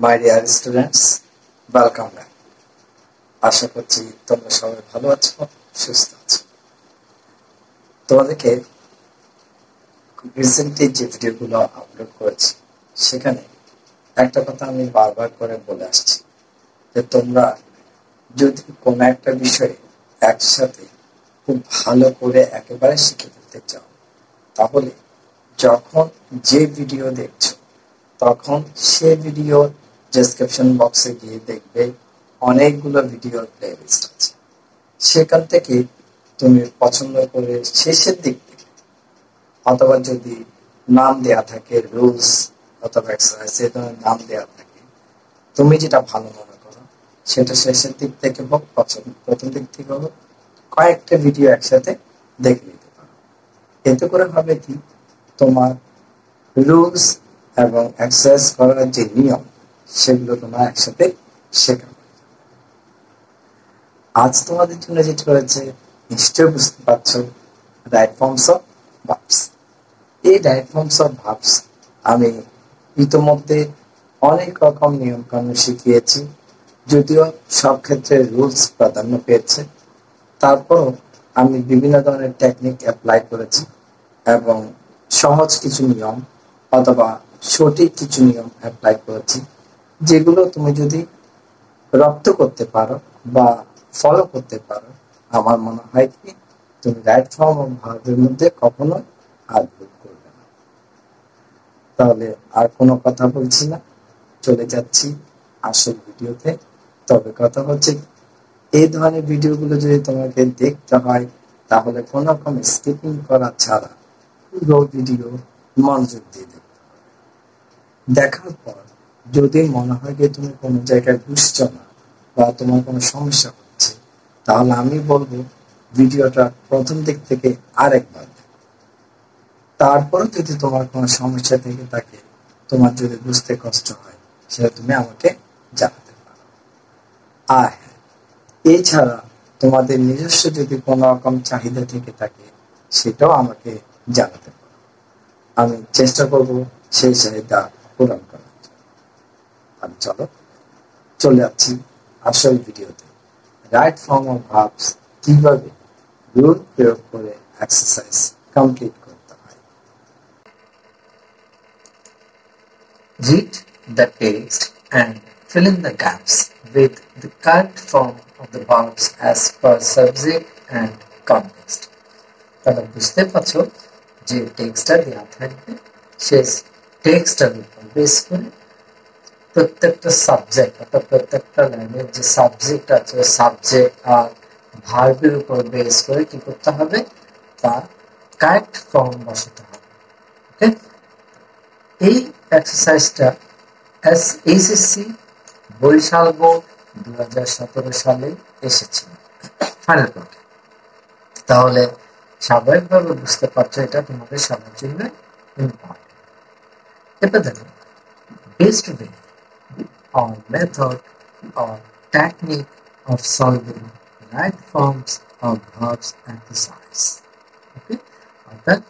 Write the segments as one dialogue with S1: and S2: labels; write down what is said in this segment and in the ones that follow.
S1: মাই dear students, welcome back. আশা করছি তোমরা সবাই ভালো আছো, সুস্থ আছো। তোমাদেরকে রিসেন্টলি যে ভিডিওগুলো আপলোড করেছি সেখানে একটা কথা আমি বারবার করে বলে আসছি যে তোমরা যদি কোনো একটা বিষয়ে একসাথে খুব ভালো করে একেবারে শিখে ফেলতে চাও, তাহলে যখন যে ভিডিও দেখছো তখন সে ভিডিও ডেসক্রিপশন বক্সে গিয়ে দেখবে অনেকগুলো ভিডিওর প্লেলিস্ট আছে। সেখান থেকে তুমি পছন্দ করে শেষের দিক থেকে, অথবা যদি নাম দেয়া থাকে রুলস অথবা এক্সারসাইজ, এই ধরনের নাম দেয়া থাকে, তুমি যেটা ভালো মনে করো সেটা শেষের দিক থেকে হোক, প্রথম দিক থেকে হোক, কয়েকটা ভিডিও একসাথে দেখে নিতে পারো। এতে করে হবে কি, তোমার রুলস এবং এক্সারসাইজ করার যে নিয়ম সেগুলো তোমার একসাথে শেখা। আজ তোমাদের জন্য যেটা রয়েছে নিশ্চয় বুঝতে পারছো, রাইট ফর্মস অফ ভার্বস। এই রাইট ফর্মস অফ ভার্বস আমি ইতোমধ্যে অনেক রকম নিয়ম কানুন শিখিয়েছি, যদিও সব ক্ষেত্রে রুলস প্রাধান্য পেয়েছে। তারপরও আমি বিভিন্ন ধরনের টেকনিক অ্যাপ্লাই করেছি এবং সহজ কিছু নিয়ম অথবা সঠিক কিছু নিয়ম অ্যাপ্লাই করেছি, যেগুলো তুমি যদি রপ্ত করতে পারো বা ফলো করতে পারো, আমার মনে হয় কি তুমি রাইট ফর্ম অফ ভার্বের মধ্যে কখনো আর ভুল করবে না। তাহলে আর কোনো কথা বলছি না, চলে যাচ্ছি আসল ভিডিওতে। তবে কথা হচ্ছে, এই ধরনের ভিডিওগুলো যদি তোমাকে দেখতে হয় তাহলে কোনো রকম স্কিপিং করা ছাড়া পুরো ভিডিও মনোযোগ দিয়ে দেখতে হবে। দেখার পর যদি মনে হয় যে তুমি কোনো জায়গায় বুঝছো না বা তোমার কোনো সমস্যা হচ্ছে, তাহলে আমি বলবো ভিডিওটা প্রথম দিক থেকে আরেকবার দেখো। তারপরে যদি তোমার কোনো সমস্যা থেকে থাকে, তোমার যদি বুঝতে কষ্ট হয়, সেটা তুমি আমাকে জানাতে পারো। আর এছাড়া তোমাদের নিজস্ব যদি কোনো রকম চাহিদা থেকে থাকে, সেটাও আমাকে জানাতে পারো। আমি চেষ্টা করব সেই চাহিদা পূরণ করার জন্য। আমি চলে যাচ্ছি আসল ভিডিওতে। রাইট ফর্ম অফ ভার্বস কিভাবে রুল প্রয়োগ করে এক্সারসাইজ কমপ্লিট করতে হয়। Read the text and fill in the gaps with the correct form of the verbs as per subject and context. তাহলে বুঝতে পারছো যে টেক্সটটা দেওয়া থাকবে, সেই টেক্সটার উপর বেস করে প্রত্যেকটা সাবজেক্ট অর্থাৎ প্রত্যেকটা লাইনের যে সাবজেক্ট আছে, সাবজেক্ট আর ভার্বের উপর বেস করে কি করতে হবে, তার কারেক্ট ফর্ম বসাতে হবে। ওকে, এই এক্সারসাইজটা এইচএসসি বরিশাল বোর্ড 2017 সালে এসেছে ফাইনাল পরীক্ষা। তাহলে স্বাভাবিকভাবে বুঝতে পারছো এটা তোমাদের সবার জন্য ইম্পর্টেন্ট। এবার দেখো, best way or method or technique of solving right forms of verbs exercise. Okay, অর্থাৎ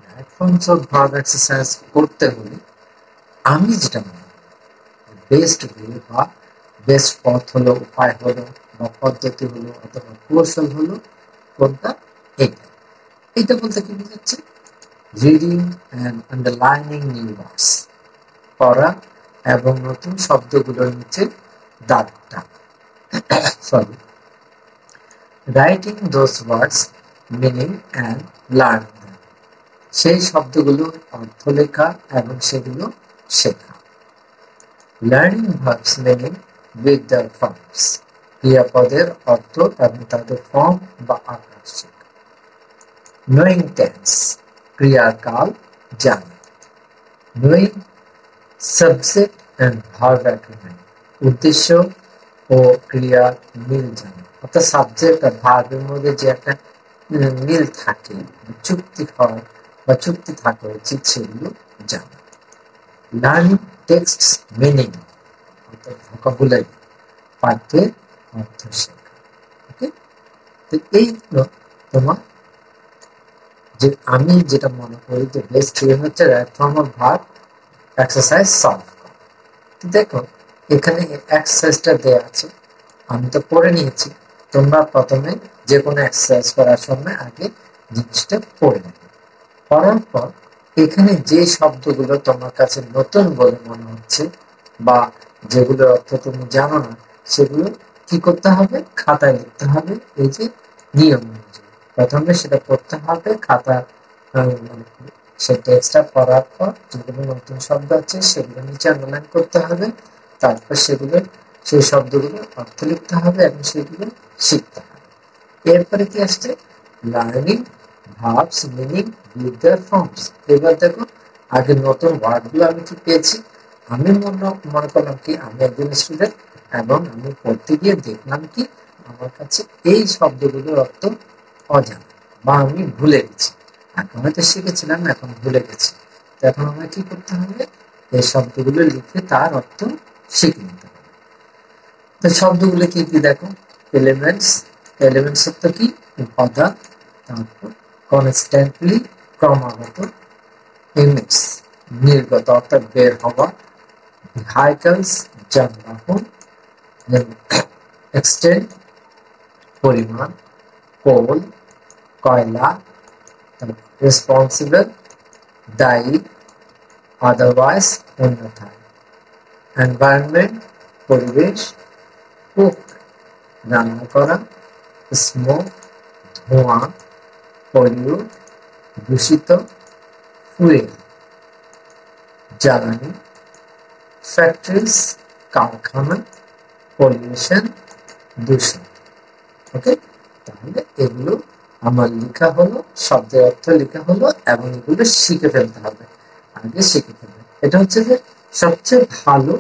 S1: right forms of verb exercise করতে হলে আমি যেটা মনে করি বেস্ট ওয়ে বা বেস্ট পথ হলো, উপায় হলো বা পদ্ধতি হলো অথবা কৌশল হলো কোনটা, এটা বলতে কি বোঝাচ্ছে, reading and underlining new words, পড়া এবং নতুন শব্দগুলোর নিচে দাগ টানা, sorry, writing those words meaning and learning them, সেই শব্দগুলোর অর্থ লেখা এবং সেগুলো শেখা। Learning verbs meaning with the forms, ক্রিয়াপদের অর্থ এবং তাদের ফর্ম বা আকার শেখা। নোয়িং টেন্স, ক্রিয়াকাল জানা। Knowing subject and verb agreement, উদ্দেশ্য ও ক্রিয়া মিল জানা, অর্থাৎ সাবজেক্ট আর ভার্বের মধ্যে যে একটা মিল থাকে, চুক্তি হয় বা চুক্তি থাকা উচিত, সেগুলো জানা। লার্নিং টেক্সট মিনিং, অর্থাৎ ভোকাবুলারি, পাঠ্যের অর্থ শেখা। ওকে, তো এইগুলো তোমার যে আমি যেটা মনে করি যে বেস্ট ওয়ে হচ্ছে right form of verb exercise solve করা। দেখো, এখানে এক্সারসাইজটা দেওয়া আছে, আমি তো পড়ে নিয়েছি। তোমরা প্রথমে যে কোনো এক্সারসাইজ করার সময় আগে জিনিসটা পড়ে নেবে। পড়ার পর এখানে যে শব্দগুলো তোমার কাছে নতুন বলে মনে হচ্ছে বা যেগুলোর অর্থ তুমি জানো না, সেগুলো কি করতে হবে? খাতায় লিখতে হবে। এই যে নিয়ম অনুযায়ী প্রথমে সেটা পড়তে হবে খাতা, সে টেক্সটটা পড়ার পর যেগুলো নতুন শব্দ আছে সেগুলো নিচে আন্ডারলাইন করতে হবে। তারপর সেই শব্দগুলোর অর্থ লিখতে হবে এবং সেগুলো শিখতে হবে। এরপরে কি আসছে? Learning verbs meaning with there forms. এবার দেখো, আগে নতুন ওয়ার্ডগুলো আমি কি পেয়েছি, আমি মনে করলাম কি আমি একজন স্টুডেন্ট এবং আমি পড়তে গিয়ে দেখলাম কি আমার কাছে এই শব্দগুলোর অর্থ অজানা বা আমি ভুলে গেছি। আগে হয়তো শিখেছিলাম, এখন ভুলে গেছি। তো এখন আমরা কি করতে হবে? এই শব্দগুলো লিখে তার অর্থ শিখে নিতে হবে। তো শব্দগুলো কি কি দেখো? এলিমেন্টস, এলিমেন্টস অর্থ কি? উপাদান। তারপর কনস্ট্যান্টলি, ক্রমাগত। ইমিটস, নির্গত অর্থাৎ বের হওয়া। ভেহিকলস, যানবাহন। এক্সটেন্ট, পরিমাণ। কোল, কয়লা। রেসপন্সিবল, দায়ী। আদারওয়াইজ, অন্যথায়। এনভায়রনমেন্ট, পরিবেশ। কুক, রান্না করা। স্মোক, ধোঁয়া। পলিউট, দূষিত। ফুয়েল, জ্বালানি। ফ্যাক্টরিজ, কারখানা। পলিউশন, দূষণ। ওকে, তাহলে এগুলো আমার লেখা হলো, শব্দের অর্থ লেখা হলো এবং এগুলো শিখে ফেলতে হবে। আগে শিখে ফেলবে, এটা হচ্ছে যে সবচেয়ে ভালো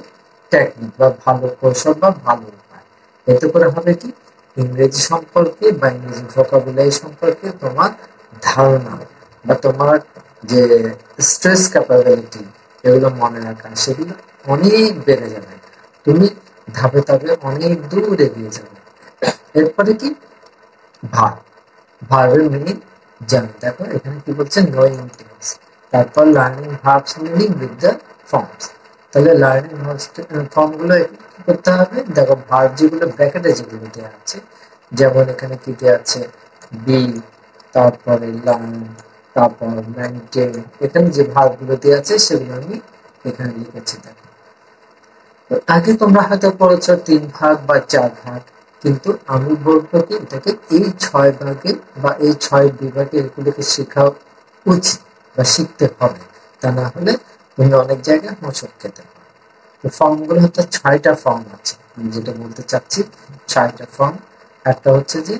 S1: টেকনিক বা ভালো কৌশল বা ভালো উপায়। এতে করে হবে কি, ইংরেজি সম্পর্কে বা ইংরেজি ভোকাবুলারি সম্পর্কে তোমার ধারণা বা তোমার যে স্ট্রেস ক্যাপাবিলিটি, এগুলো মনে রাখা, সেগুলো অনেক বেড়ে যাবে। তুমি ধাপে ধাপে অনেক দূর এগিয়ে যাবে। এরপরে কি? ভার্ব, ভার্বের মিনিং জানো। দেখো এখানে কি বলছে? Knowing tense. তারপর learning verbs meaning with the forms. তাহলে লার্নিং ফর্ম গুলো কি করতে হবে? দেখো ভার্ব যেগুলো ব্র্যাকেটে যেগুলো দেওয়া আছে, যেমন এখানে কি দেওয়া আছে? বি, তারপরে লার্ন, তারপর মেইনটেইন। এখানে যে ভার্ব গুলো দেওয়া আছে সেগুলো আমি এখানে লিখেছি। দেখো আগে তোমরা হয়তো পড়েছো 3 ভাগ বা 4 ভাগ, কিন্তু আমি বলবো কি এটাকে এই 6 ভাগে বা এই 6 বিভাগে এগুলোকে শেখা উচিত বা শিখতে হবে। তা না হলে তুমি অনেক জায়গায় হোঁচট খেতে পারো। তো ফর্মগুলো হচ্ছে 6টা ফর্ম আছে। আমি যেটা বলতে চাচ্ছি 6টা ফর্ম। একটা হচ্ছে যে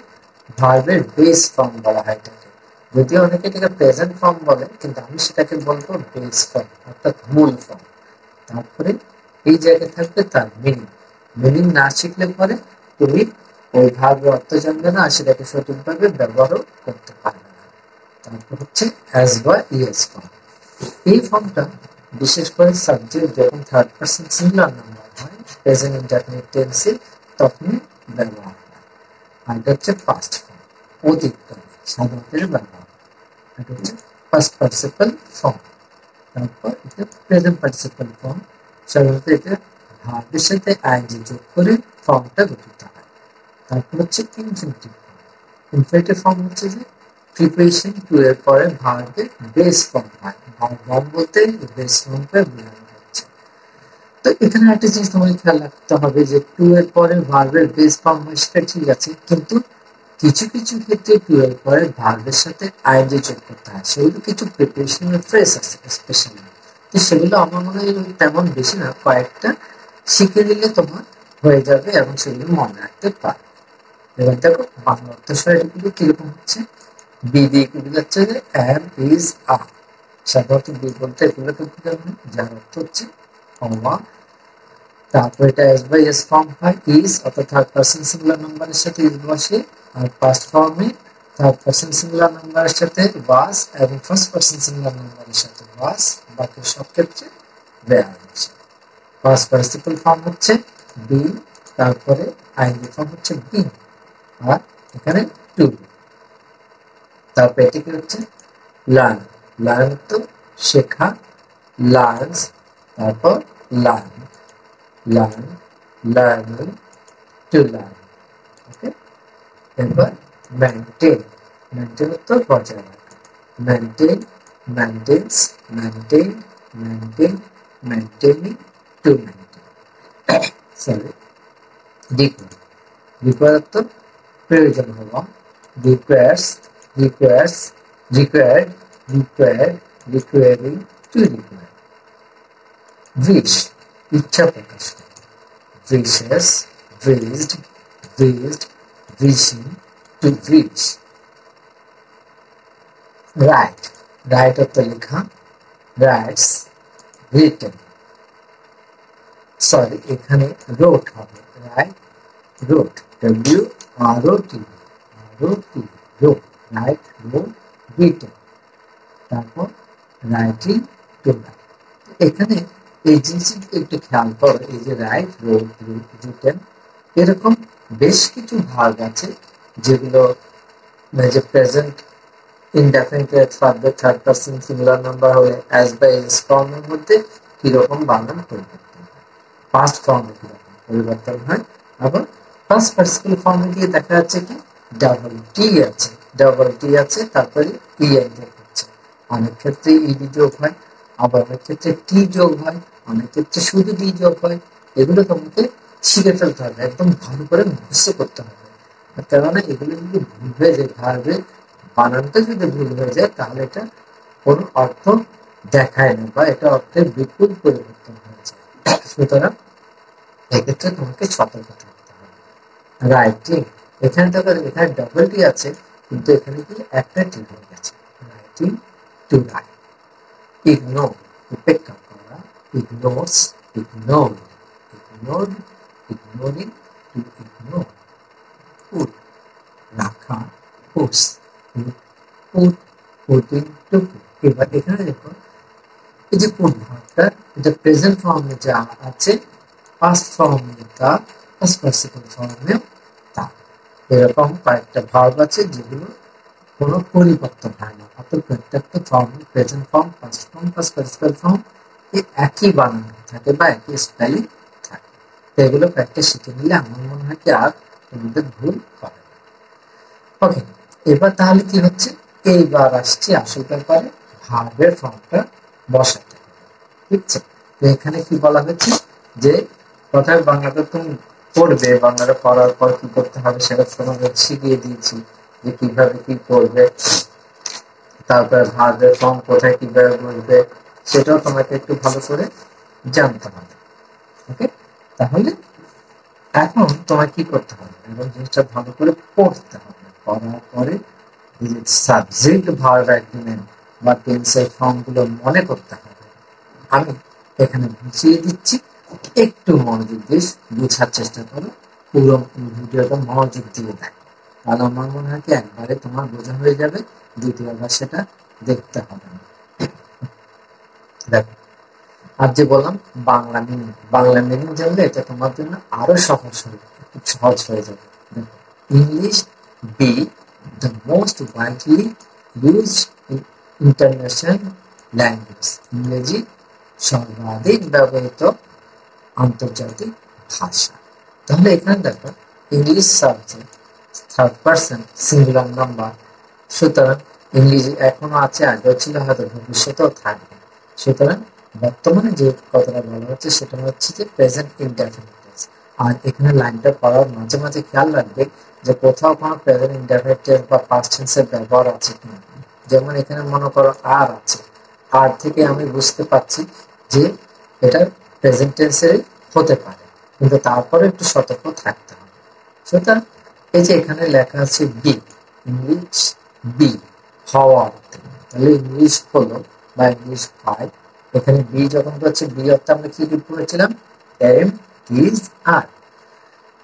S1: ভার্বের বেস ফর্ম বলা হয় এটাকে, যদিও অনেকে এটাকে প্রেজেন্ট ফর্ম বলে, কিন্তু আমি সেটাকে বলবো বেস ফর্ম অর্থাৎ মূল ফর্ম। তারপরে এই জায়গায় থাকবে তার মিনিং। মিনিং না শিখলে পরে তুমি ওই ভার্বের অর্থ জানবে না, সেটাকে সঠিকভাবে ব্যবহারও করতে পারবে না। তারপর হচ্ছে অ্যাজ বা ইএস ফর্ম। এই ফর্মটা বিশেষ করে সাবজেক্ট যখন থার্ড পারসন সিঙ্গুলার নাম্বার হয়, প্রেজেন্ট ইনডেফিনিট টেন্সে, তখনই ব্যবহার হয়। আর এটা হচ্ছে পাস্ট ফর্ম, অতীতকালে সাধারণত ব্যবহার। এটা হচ্ছে ফার্স্ট পার্টিসিপল ফর্ম। তারপর এটা প্রেজেন্ট পার্টিসিপল ফর্ম। সাধারণত এটা ভার্বের সাথে আইএনজি যোগ করে ফর্মটা গঠিত হয়। তারপর হচ্ছে ইনফিনিটিভ ফর্ম। ইনফিনিটিভ ফর্ম হচ্ছে যে প্রিপারেশন টু এর পরে ভার্বের বেস ফর্ম হয়। ভার্ব বলতে বেস ফর্মটা বোঝানো হচ্ছে। তো এখানে একটা জিনিস তোমাকে খেয়াল রাখতে হবে যে টু এর পরে ভার্বের বেস ফর্ম হয়, সেটা ঠিক আছে, কিন্তু কিছু কিছু ক্ষেত্রে টু এর পরে ভার্বের সাথে আইএনজি যোগ করতে হয়। সেগুলো কিছু প্রিপারেশনের ফ্রেজ আছে স্পেশালি, তো সেগুলো আমার মনে হয় তেমন বেশি না, কয়েকটা শিখে নিলে তোমার হয়ে যাবে এবং সেগুলো মনে রাখতে পারবে। এবার দেখো বাংলা অর্থসারগুলো কিরকম হচ্ছে। বি দিয়ে কি বোঝাচ্ছে? যে এম ইজ আ। সাধারণত বি বলতে এগুলোকে বোঝানো, যার অর্থ হচ্ছে হওয়া। তারপর এটা এস বাই এস ফর্ম হয়, ইজ অর্থাৎ থার্ড পারসন সিঙ্গুলার নাম্বারের সাথে ইজ বসে, আর পাস্ট ফর্মে থার্ড পারসন সিঙ্গুলার নাম্বারের সাথে ওয়াজ এবং ফার্স্ট পারসন সিঙ্গুলার নাম্বারের সাথে ওয়াজ, বাকি সব ক্ষেত্রে ওয়্যার বসে। পাস্ট পার্টিসিপল ফর্ম হচ্ছে বি, তারপরে আইএনজি ফর্ম হচ্ছে বিং, আর এখানে টু বি। তারপর এটি কি হচ্ছে? লার্ন। লার্ন তো শেখা, লার্নস, তারপর learn. learn, learner, to learn. Okay? এবার maintain, maintain তো বজায় রাখা, maintain, maintains, maintained, maintain, maintaining, to maintain. Sorry, require, require তো প্রয়োজন হওয়া, requires, requires, required, required, requiring, to require. Wish, ইচ্ছা প্রকাশ করা, wishes, wished, wished, wishing, to wish. Write, write অর্থ লেখা, writes, written. সরি, এখানে wrote হবে, write, wrote, W-R-O-T, R-O-T, wrote, write, wrote, written. তারপর writing, to write. এখানে এই জিনিসটি একটু খেয়াল করো, এই যে রাইট, রোড, রিটেন, এরকম বেশ কিছু ভাগ আছে যেগুলো যে present indefinite subject third person singular number হলে অ্যাজ বা এস ফর্মের মধ্যে কিরকম বানান পরিবর্তন হয়, পাস্ট ফর্মে কিরকম পরিবর্তন হয়, আবার ফার্স্ট পার্টিসিপল ফর্মে গিয়ে দেখা যাচ্ছে কি ডাবল টি আছে, তারপরে ইএন যোগ হচ্ছে, অনেক ক্ষেত্রে ইডি যোগ হয়, আবার অনেক ক্ষেত্রে টি যোগ হয়, অনেক ক্ষেত্রে শুধু ডি যোগ হয়। এগুলো তোমাকে শিখে ফেলতে হবে, একদম ভালো করে মুখস্থ করতে হবে, কেননা এগুলো যদি ভুল হয়ে যায়, ভার্বের বানানটা যদি ভুল হয়ে যায় তাহলে এটা কোনো অর্থ দেখায় না বা এটা অর্থের বিপুল পরিবর্তন হয়ে যায়। সুতরাং এক্ষেত্রে তোমাকে সতর্ক থাকতে হবে। রাইটিং, এখানে দেখো এখানে ডাবল টি আছে কিন্তু এখানে কি একটা টি হয়ে গেছে, রাইটিং, টু রাইট। ইগনোর, উপেক্ষা করা, ignores, ignored, ignored, ignoring, to ignore. Put, রাখা, puts, put, putting, to put. এবার এখানে দেখো এই যে পুট ভার্বটা, এটা প্রেজেন্ট ফর্মে যা আছে, পাস্ট ফর্মে তা, পাস্ট পার্টিসিপল ফর্মে তা, এরকম কয়েকটা ভার্ব আছে যেগুলো কোনো পরিবর্তন হয় না, অর্থাৎ প্রত্যেকটা form, present form, past form, past participle form, একই বানান থাকে বা একই স্পেলিং থাকে। তো এগুলো প্র্যাকটিস শিখে নিলে আমার মনে হয় কি আর তোমাদের ভুল হবে না। ওকে, এবার তাহলে কি হচ্ছে, এইবার আসছি আসল ব্যাপারে, ভার্বের ফর্মটা বসাতে হবে। ঠিক আছে, তো এখানে কি বলা হয়েছে যে কথায় বাংলাটা তুমি পড়বে, বাংলাটা পড়ার পর কি করতে হবে সেটা তোমাদের শিখিয়ে দিয়েছি যে কিভাবে কি করবে, তারপরে ভার্বের ফর্ম কোথায় কিভাবে বসবে সেটাও তোমাকে একটু ভালো করে জানতে হবে। ওকে, তাহলে এখন তোমার কি করতে হবে, এবং জিনিসটা ভালো করে পড়তে হবে, পড়ার পরে সাবজেক্ট ভার্ব অ্যাগ্রিমেন্ট বা টেন্সের ফর্ম গুলো মনে করতে হবে। আমি এখানে বুঝিয়ে দিচ্ছি, একটু মনোযোগ দিয়ে বোঝার চেষ্টা করো, পুরো ভিডিওটা মনোযোগ দিয়ে দেখো, তাহলে আমার মনে হয় কি একবারে তোমার বোঝা হয়ে যাবে, দ্বিতীয়বার সেটা দেখতে হবে না। দেখো, আর যে বললাম বাংলা মিনিং জানলে এটা তোমার জন্য আরো সহজ হয়ে যাবে। দেখো, English B the most widely used international language, ইংরেজি সর্বাধিক ব্যবহৃত আন্তর্জাতিক ভাষা। তাহলে এখানে দেখো English subject, third person singular number, সুতরাং ইংলিশ এখনো আছে, আগেও ছিল, হয়তো ভবিষ্যতেও থাকবে। সুতরাং বর্তমানে যে কথাটা বলা হচ্ছে সেটা হচ্ছে যে প্রেজেন্ট ইনডেফিনিট টেন্স। আর এখানে লাইনটা পড়ার মাঝে মাঝে খেয়াল রাখবে যে কোথাও কোনো প্রেজেন্ট ইনডেফিনিট টেন্স বা পাস্ট টেন্সের ব্যবহার আছে কিনা। যেমন এখানে মনে করো আর আছে, আর থেকে আমি বুঝতে পারছি যে এটা প্রেজেন্ট টেন্সের হতে পারে, কিন্তু তারপরে একটু সতর্ক থাকতে হবে। সুতরাং এই যে এখানে লেখা আছে বি, ইংলিশ বি হওয়া, তাহলে ইংলিশ হলো বা ইংলিশ হয়। এখানে বি যখন হচ্ছে, বি অর্থে আমরা কি পড়েছিলাম, এম, ইজ, আর।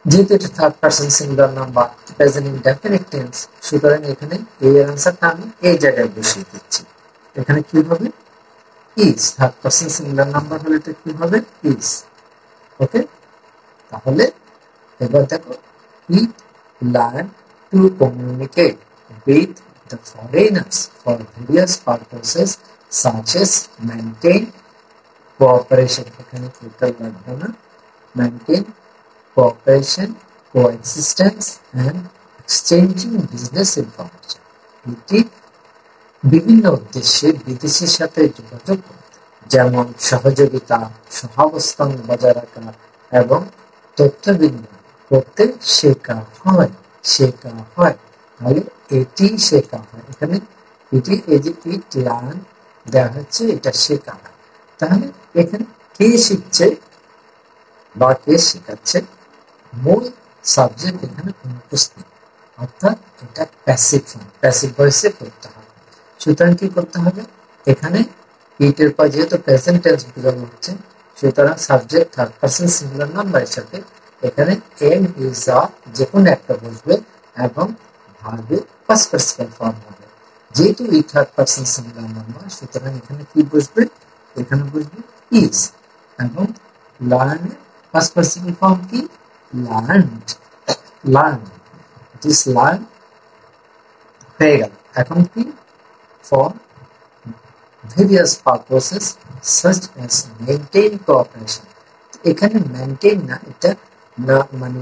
S1: যেহেতু এটা third person singular number, present indefinite tense, সুতরাং এখানে এই অ্যান্সারটা আমি এই জায়গায় বসিয়ে দিচ্ছি। এখানে কি হবে, is, third person singular number হলে এটা কি হবে, ইজ। ওকে, তাহলে এবার দেখো, হি learn to communicate with the foreigners for various purposes such as maintain cooperation, এখানে টোটাল লাগবে না, maintain cooperation, coexistence, and exchanging business information. এটি বিভিন্ন উদ্দেশ্যে বিদেশের সাথে যোগাযোগ করতে, যেমন সহযোগিতা, সহাবস্থান বজায় রাখা এবং তথ্য বিনিময় করতে শেখা হয়। তাহলে এটি শেখা হয়, এখানে এটি এই যে ইট লার্ন দেওয়া হচ্ছে, এটা শেখা হয়। তাহলে এখানে কে শিখছে বা কে শেখাচ্ছে, মূল সাবজেক্ট এখানে অনুপস্থিত, অর্থাৎ এটা প্যাসিভ ফর্ম, প্যাসিভ ভয়েসে করতে হবে। সুতরাং কি করতে হবে, এখানে ইটের পর যেহেতু প্রেজেন্ট টেন্স বোঝানো হচ্ছে, সুতরাং সাবজেক্ট থার্ড পারসন সিঙ্গুলার নাম্বারের সাথে এখানে এম ইজ আর যে কোনো একটা বসবে এবং ভার্বের পাস্ট পার্টিসিপাল ফর্ম হবে। যেহেতু এই থার্ড পারসন সিঙ্গুলার নাম্বার, সুতরাং এখানে কি বসবে, এখানে বসবে ইজ, এবং লার্ন পাস্ট পার্টিসিপাল ফর্ম কি, লার্নড। ইট ইজ লার্ন হয়ে গেল। এখন কি, for various purposes such as maintain cooperation, এখানে মেইনটেইন না, এটা না মানে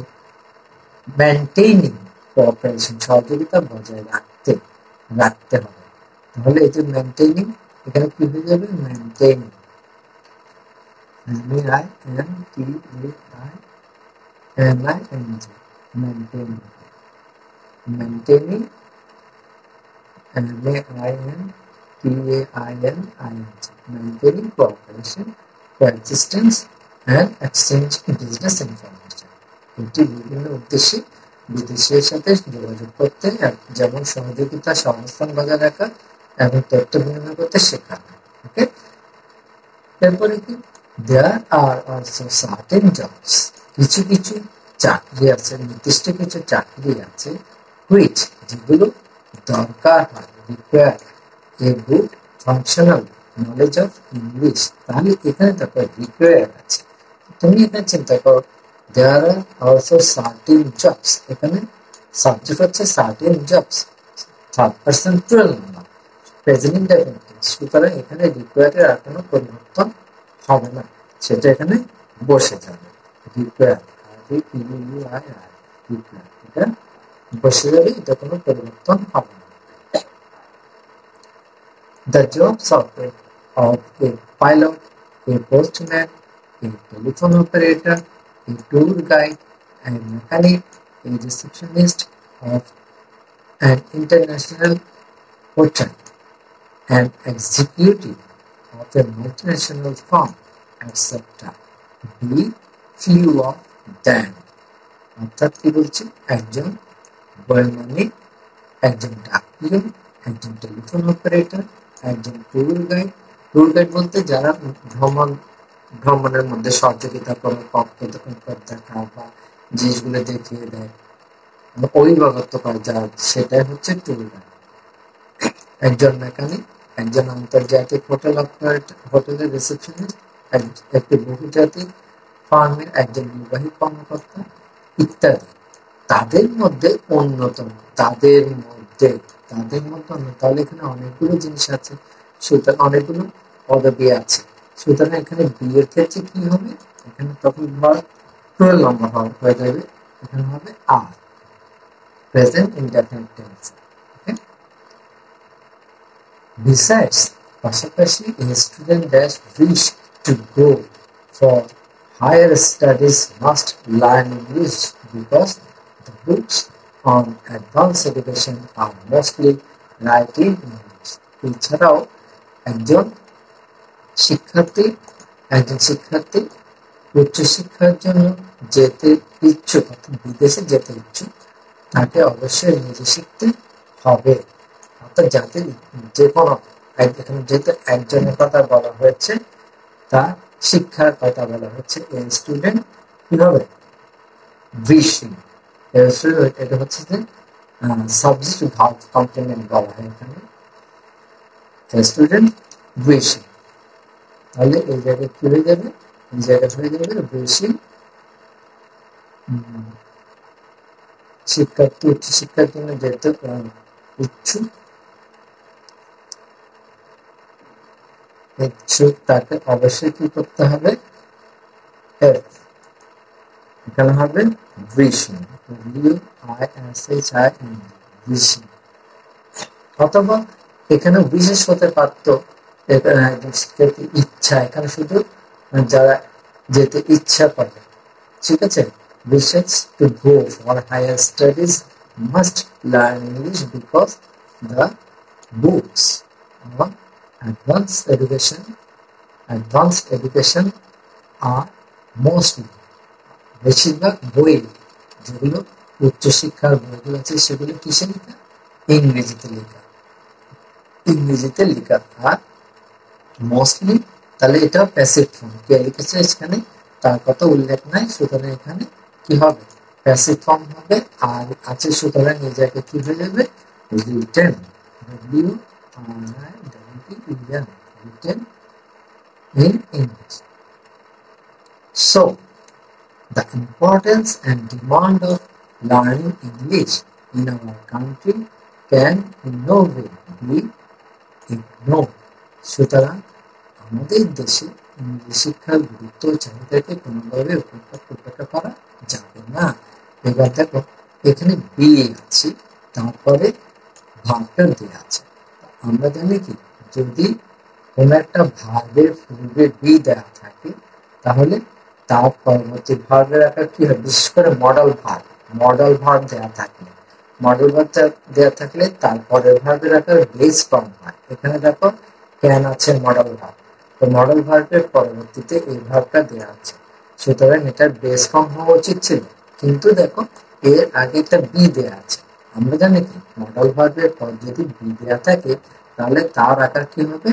S1: মেইনটেইনিং কোঅপারেশন, সহযোগিতা বজায় রাখতে হবে। তাহলে এই যে মেইনটেইনিং, এখানে কি হয়ে যাবে, maintaining, maintaining, maintaining cooperation, coexistence, and exchanging business information. এটি বিভিন্ন উদ্দেশ্যে বিদেশের সাথে যোগাযোগ করতে, যেমন সহযোগিতা, সহাবস্থান বজায় রাখা এবং তথ্য বিনিময় করতে শেখা হয়। ওকে, এরপরে কি, there are also certain jobs, কিছু চাকরি আছে, নির্দিষ্ট কিছু চাকরি আছে, which যেগুলো দরকার হয়, require a good functional knowledge of English। তাহলে এখানে তারপর require আছে, তুমি এখানে চিন্তা করো, there are also certain jobs, এখানে সাবজেক্ট হচ্ছে certain jobs, third person plural number, present indefinite, সুতরাং এখানে require এর আর কোনো পরিবর্তন হবে না, সেটা এখানে বসে যাবে। require, এটা বসে যাবে, এটা কোনো পরিবর্তন হবে না। The jobs of a pilot, a postman, a telephone operator, a tour guide, a mechanic, a receptionist of an international hotel, an executive of a multinational firm, etc. Be few of them. অর্থাৎ কি বলছে, একজন বৈমানিক, একজন doctor, একজন telephone operator, একজন tour guide বলতে যারা ভ্রমণের মধ্যে সহযোগিতা করে, পথ দেখা বা জিনিসগুলো দেখিয়ে দেয়, অভিভাবকত্ব করে যারা, সেটাই হচ্ছে ট্যুর গাইড। একজন মেকানিক, একজন আন্তর্জাতিক হোটেলের রিসেপশনিস্ট, একটি বহুজাতিক ফার্মের একজন নির্বাহী কর্মকর্তা ইত্যাদি। তাদের মধ্যে অন্যতম, তাহলে এখানে অনেকগুলো জিনিস আছে, সুতরাং অনেকগুলো পদবি আছে, সুতরাং এখানে বি এর ক্ষেত্রে কি হবে, এখানে তখন প্লুরাল নাম্বার হয়ে যাবে, এখানে হবে আর, প্রেজেন্ট ইনডেফিনিট টেন্স। ওকে, বিসাইডস, পাশাপাশি a student that wish to go for higher studies must learn English because the books on advanced education are mostly written in English. এছাড়াও একজন শিক্ষার্থী উচ্চশিক্ষার জন্য যেতে ইচ্ছুক, অর্থাৎ বিদেশে যেতে ইচ্ছুক, তাকে অবশ্যই ইংরেজি শিখতে হবে। অর্থাৎ যাতে যে কোনো, এখানে যেহেতু একজনের কথা বলা হয়েছে, তার শিক্ষার কথা বলা হচ্ছে, এই স্টুডেন্ট কিভাবে উইশিং, এটা হচ্ছে যে সাবজেক্ট ভার্ব কমপ্লিমেন্ট বলা হয় এখানে, স্টুডেন্ট উইশিং। তাহলে এই জায়গায় কি হয়ে যাবে, এই জায়গায় হয়ে যাবে উইশিং, শিক্ষার্থী উচ্চশিক্ষার জন্য যেতে ইচ্ছুক, তাকে অবশ্যই কি করতে হবে, এখানে হবে vision, WISHIN, vision। অথবা এখানে বিশেষ হতে পারতো একজন শিক্ষার্থী ইচ্ছা, এখানে শুধু যারা যেতে ইচ্ছা করে, ঠিক আছে। wishes to go for higher studies must learn English because the books on advanced education are mostly, বেশিরভাগ বই যেগুলো উচ্চশিক্ষার বইগুলো আছে সেগুলো কিসে লেখা? ইংরেজিতে লেখা। আর মোস্টলি, তাহলে এটা প্যাসিভ ফর্ম। কে লিখেছে এখানে তার কথা উল্লেখ নাই, সুতরাং এখানে কি হবে? প্যাসিভ ফর্ম হবে। আর আছে, সুতরাং এই জায়গায় কি হয়ে যাবে? Written, written in English. So the importance and demand of learning English in our country can in no way be ignored. সুতরাং আমাদের দেশে ইংরেজি শিক্ষার গুরুত্ব চাহিদাকে কোনোভাবে উপেক্ষা করা যাবে না। এবার দেখো, এখানে বি আছে, তারপরে ভার্বটা দেওয়া আছে। আমরা জানি কি, যদি কোন একটা ভার্বের পূর্বে বি দেওয়া থাকে তাহলে তার পরবর্তী ভার্বের আকার কি হয়? বিশেষ করে মডেল ভার্ব দেওয়া থাকলে, তারপরের ভার্বের আকার বেস ফর্ম হয়। এখানে দেখো ক্যান আছে মডেল ভার্ব, তো মডেল ভার্বের পরবর্তীতে এই ভার্বটা দেওয়া আছে, সুতরাং এটার বেস ফর্ম হওয়া উচিত ছিল। কিন্তু দেখো এর আগে একটা বি দেওয়া আছে। আমরা জানি কি, মডেল ভার্বের পর যদি বি দেওয়া থাকে তাহলে তার আকার কি হবে?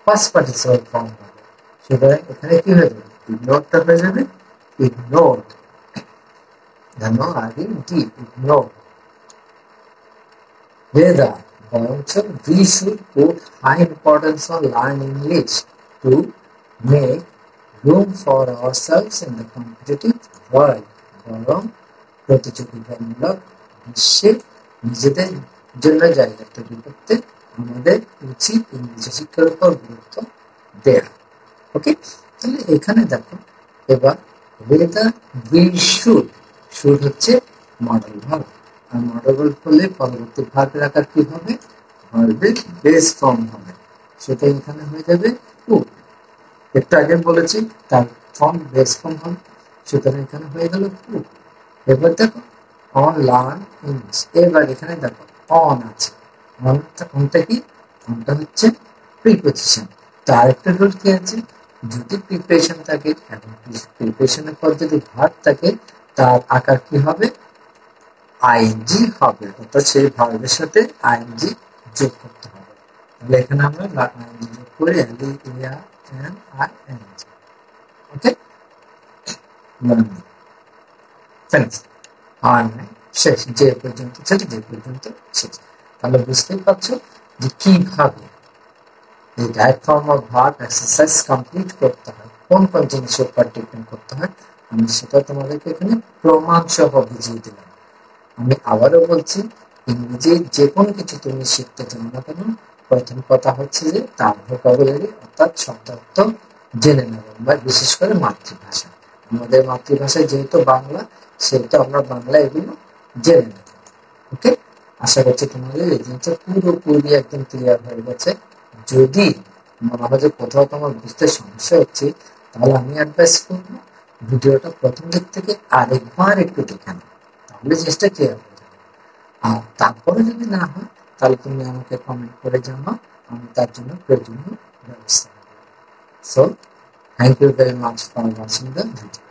S1: পাস্ট পার্টিসিপল ফর্ম হবে। সুতরাং এখানে কি হয়ে যাবে? ইগনোরটা হয়ে যাবে ignored. Ignored. Rather, we should put high importance on learning English to make room for ourselves in the competitive world. বরং প্রতিযোগিতামূলক বিশ্বে নিজেদের জন্য জায়গা তৈরি করতে আমাদের উচিত ইংরেজি শিক্ষার উপর গুরুত্ব দেয়া। ওকে, তাহলে এখানে দেখো এবার whether we should হচ্ছে মডেল ভার্ব, আর মডেল ভার্ব হলে পরবর্তী ভার্বের আকার কি হবে? ভার্বের বেস ফর্ম হবে, সেটা এখানে হয়ে যাবে would। একটু আগে বলেছি তার ফর্ম বেস ফর্ম হবে, সুতরাং এখানে হয়ে গেল would। এবার দেখো অন লার্ন ইংলিশ। এবার এখানে দেখো অন আছে, অনটা কি? অনটা হচ্ছে প্রিপোজিশন। তার একটা রুল কি আছে? যদি প্রিপারেশন থাকে এবং প্রিপারেশনের পর যদি ভার্ব থাকে তার আকার কি হবে? আইএনজি হবে, অর্থাৎ সেই ভার্বের সাথে আইএনজি যোগ করতে হবে। তাহলে এখানে আমরা আইএনজি যোগ করি, LEARNING। ওকে, আর শেষ, যে পর্যন্ত ছিল যে পর্যন্ত শেষ। তাহলে বুঝতেই পারছো যে কিভাবে এই direct form of verb exercise complete করতে হয়, কোন কোন জিনিসের উপর ডিপেন্ড করতে হয়, আমি সেটা তোমাদেরকে এখানে প্রমাণ সহ বুঝিয়ে দিলাম। আমি আবারও বলছি, ইংরেজি যে কোনো কিছু তুমি শিখতে চাও না কেন, প্রথম কথা হচ্ছে যে তার ভোকাবুলারি অর্থাৎ শব্দার্থ জেনে নেব, বা বিশেষ করে মাতৃভাষা। আমাদের মাতৃভাষা যেহেতু বাংলা, সেহেতু আমরা বাংলা এগুলো জেনে নেব। ওকে, আশা করছি তোমাদের এই জিনিসটা পুরোপুরি একদম ক্লিয়ার হয়ে গেছে। যদি মনে হয় যে কোথাও তোমার বুঝতে সমস্যা হচ্ছে, তাহলে আমি অ্যাডভাইস করবো ভিডিওটা প্রথম দিক থেকে আরেকবার একটু দেখে নাও, তাহলে জিনিসটা ক্লিয়ার হয়ে যাবে। আর তারপরে যদি না হয় তাহলে তুমি আমাকে কমেন্ট করে জানাও, আমি তার জন্য প্রয়োজনীয় ব্যবস্থা করব। So thank you very much for watching the video.